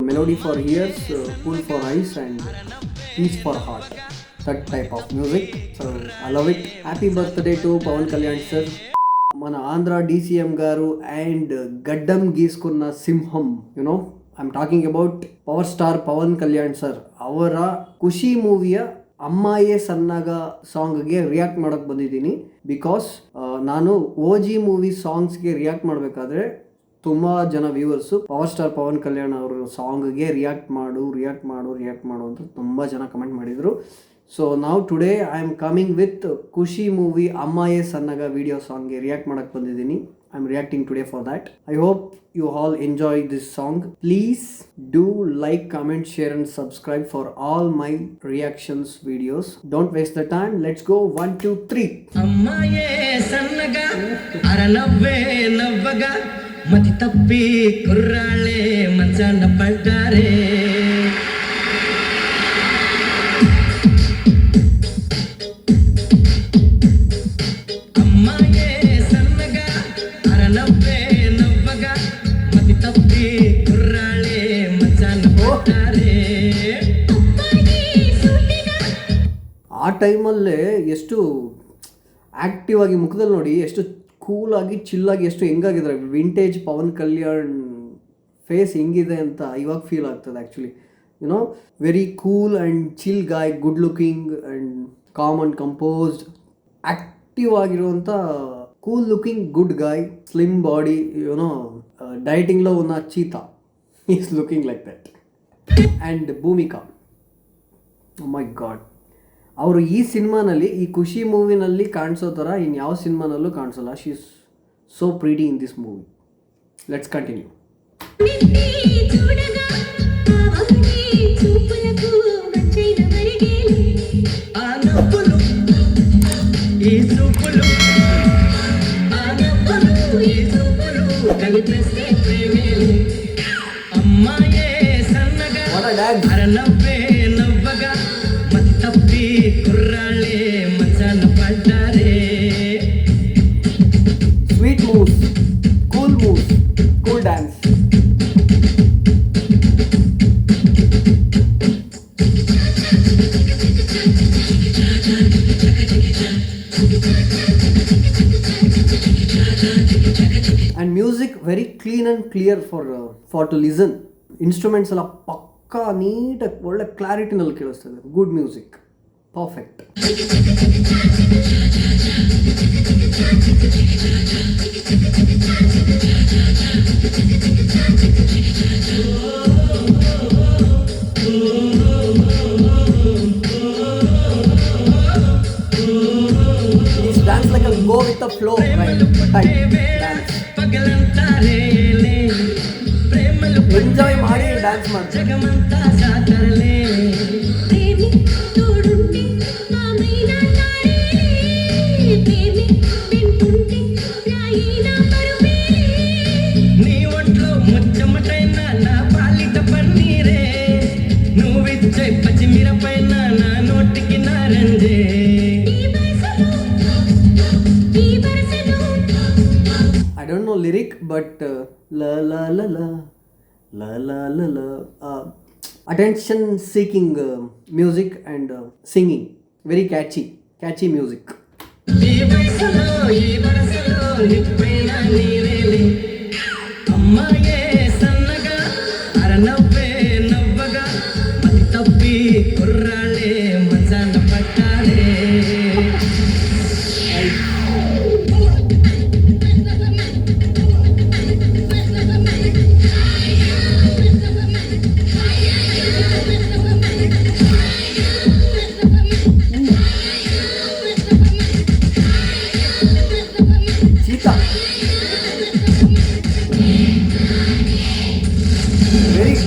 melody for ears, cool for eyes, and peace for heart. That type of music. So I love it. Happy birthday to Pawan Kalyan sir. మన Andhra DCM గారు and గడ్డం గీసుకున్న సింహం, I'm talking about power star Pawan Kalyan sir ಅವರ ಖುಷಿ ಮೂವಿಯ ಅಮ್ಮಾಯೇ ಸಣ್ಣಗ ಸಾಂಗ್ಗೆ react ಮಾಡೋಕ್ಕೆ ಬಂದಿದ್ದೀನಿ. Because ನಾನು OG ಮೂವಿ ಸಾಂಗ್ಸ್ಗೆ ರಿಯಾಕ್ಟ್ ಮಾಡಬೇಕಾದ್ರೆ ತುಂಬ ಜನ viewers power star Pawan Kalyan ಅವರ ಸಾಂಗ್ಗೆ ರಿಯಾಕ್ಟ್ ಮಾಡು ಅಂತ ತುಂಬ ಜನ ಕಮೆಂಟ್ ಮಾಡಿದರು. ಸೊ ನಾವು today I am coming with ಖುಷಿ ಮೂವಿ ಅಮ್ಮಾಯೇ ಸಣ್ಣಗ ವಿಡಿಯೋ ಸಾಂಗ್ಗೆ ರಿಯಾಕ್ಟ್ ಮಾಡೋಕ್ಕೆ ಬಂದಿದ್ದೀನಿ. I am reacting today for that. I hope you all enjoy this song. Please do like, comment, share and subscribe for all my reactions videos. Don't waste the time. Let's go. 1 2 3. amma ye sannaga ara navvaga mati tappi kurrale manchana paddare ಆ ಟೈಮಲ್ಲೇ ಎಷ್ಟು active ಆಗಿ ಮುಖದಲ್ಲಿ ನೋಡಿ, ಎಷ್ಟು ಕೂಲಾಗಿ ಚಿಲ್ಲಾಗಿ, ಎಷ್ಟು ಹೆಂಗಾಗಿದ್ದಾರೆ. ವಿಂಟೇಜ್ ಪವನ್ ಕಲ್ಯಾಣ್ ಫೇಸ್ ಹೆಂಗಿದೆ ಅಂತ ಇವಾಗ ಫೀಲ್ ಆಗ್ತದೆ. Actually very cool and chill guy, good looking and calm and composed, active ಆಗಿರುವಂಥ cool looking good guy, slim body, ಡಯಟಿಂಗ್లో ఉన్న cheetah is looking like that. And Bhumika, my god, ಅವರು ಈ ಸಿನಿಮಾನಲ್ಲಿ, ಈ ಖುಷಿ ಮೂವಿನಲ್ಲಿ ಕಾಣಿಸೋ ಥರ ಇನ್ಯಾವ ಸಿನಿಮಾನಲ್ಲೂ ಕಾಣಿಸಲ್ಲ. She is so pretty in this movie. Let's continue. Sweet moves, cool dance. And music very clean and clear for to listen. Instruments ಎಲ್ಲ ಪಕ್ಕಾ ನೀಟಾಗಿ ಒಳ್ಳೆ ಕ್ಲಾರಿಟಿನಲ್ಲಿ ಕೇಳಿಸ್ತದೆ. Good music, perfect. Please dance like a go with the flow, right? Type dance. Enjoy ಮಾಡಿ dance ಮಾಡ್ತಾರೆ. I don't know lyric, but la la la la la la la la attention seeking music and singing, very catchy music.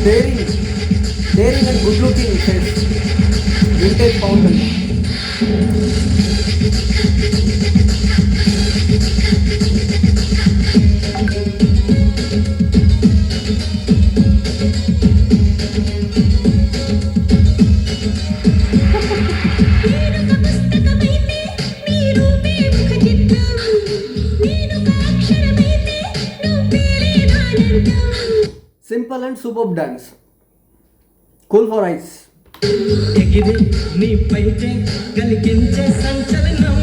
Very daring and good looking face. Vintage fountain. Simple and superb dance. Cool for eyes. ఎగిరి నీ పైటే కలిగించే సంచలనం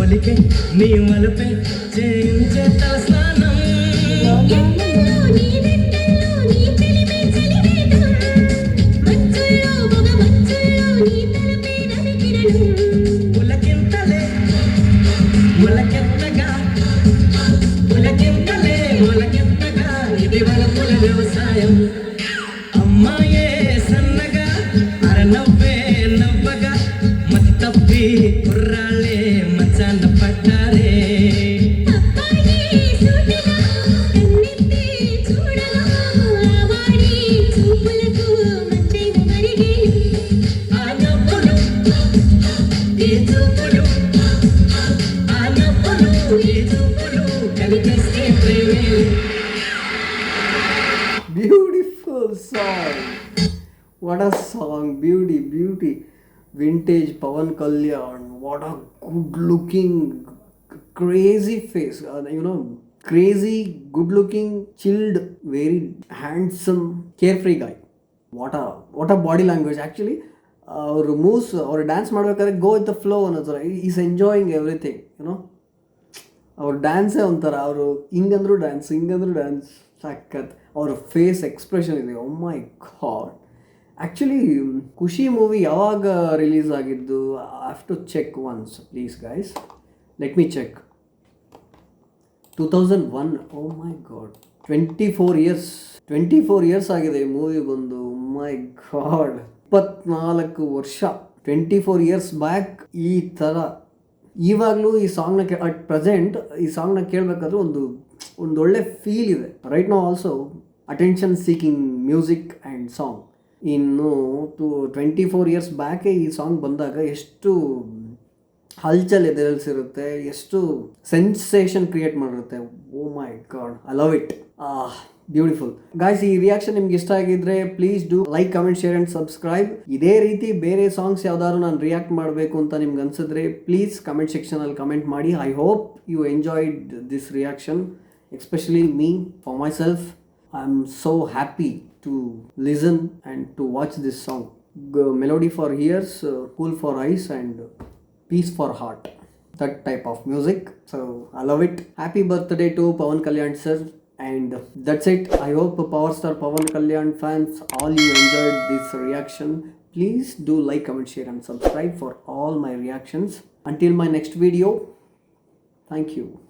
ఒలికే నీ వలపే చేయించే తల స్నానం ఎండల్లో నీ వెంటల్లో నీ చెలిమే చెలివేదం మంచుల్లో పొగ మంచుల్లో నీ తలపే రవికిరణం పులకింతలే మొలకెత్తగా పులకింతలే మొలకెత్తగా ఇది వలపుల వ్యవసాయం అమ్మాయే సన్నగా అరనవ్వే నవ్వగా మతి తప్పి కుర్రాళ్ళే మంచాన పడ్డారే అబ్బాయి సూటిగా కన్నెత్తి చూడగా ఆవాడి చూపులకు మంచై మరిగేలు ఆ నవ్వులు ఈ చూపులు ఆ నవ్వులు ఈ చూపులు కలిపేస్తే ప్రేమే Beautiful song. What a song. Beauty. Vintage Pawan Kalyan. What a good looking, crazy face. Crazy, good looking, chilled, very handsome, carefree guy. What a body language. Actually, our moves, our dance ಮಾಡ್ಬೇಕಾದ್ರೆ go with the flow ಅನ್ನೋದು. He's enjoying everything, ಅವ್ರ ಡ್ಯಾನ್ಸೇ ಒಂಥರ. ಅವರು ಹಿಂಗಂದ್ರು dance ಸಖತ್. ಅವ್ರ face expression ಇದೆ, oh my god. Actually Kushi movie ಯಾವಾಗ release ಆಗಿದ್ದು? I have to check once please guys, let me check. 2001. Oh my god, 24 years ಆಗಿದೆ ಈ ಮೂವಿ ಬಂದು. ಮೈ ಗಾಡ್, 24 ವರ್ಷ. 24 ಇಯರ್ಸ್ ಬ್ಯಾಕ್ ಈ ಥರ. ಇವಾಗಲೂ ಈ ಸಾಂಗ್ನ ಅಟ್ ಪ್ರೆಸೆಂಟ್ ಈ ಸಾಂಗ್ನ ಕೇಳಬೇಕಾದ್ರೂ ಒಂದು ಒಳ್ಳೆ ಫೀಲ್ ಇದೆ. Right now also attention seeking music and song. ಇನ್ನು 24 ಇಯರ್ಸ್ ಬ್ಯಾಕೆ ಈ ಸಾಂಗ್ ಬಂದಾಗ ಎಷ್ಟು ಹಲ್ಚಲ್ ಎದುರಿಸಿರುತ್ತೆ, ಎಷ್ಟು ಸೆನ್ಸೇಷನ್ ಕ್ರಿಯೇಟ್ ಮಾಡಿರುತ್ತೆ. Oh my god, I love it. Beautiful guys. ಈ ರಿಯಾಕ್ಷನ್ ನಿಮ್ಗೆ ಇಷ್ಟ ಆಗಿದ್ರೆ please do like, comment, share and subscribe. ಇದೇ ರೀತಿ ಬೇರೆ ಸಾಂಗ್ಸ್ ಯಾವ್ದಾದ್ರು ನಾನು ರಿಯಾಕ್ಟ್ ಮಾಡಬೇಕು ಅಂತ ನಿಮ್ಗೆ ಅನ್ಸಿದ್ರೆ ಪ್ಲೀಸ್ ಕಮೆಂಟ್ ಸೆಕ್ಷನಲ್ಲಿ ಕಮೆಂಟ್ ಮಾಡಿ. I hope you enjoyed this reaction, especially me. For myself I am so happy to listen and to watch this song. Melody for ears, cool for eyes, and peace for heart. That type of music. So I love it. Happy birthday to Pawan Kalyan sir. And that's it. I hope Power Star Pawan Kalyan fans all you enjoyed this reaction. Please do like, comment, share and subscribe for all my reactions. Until my next video, thank you.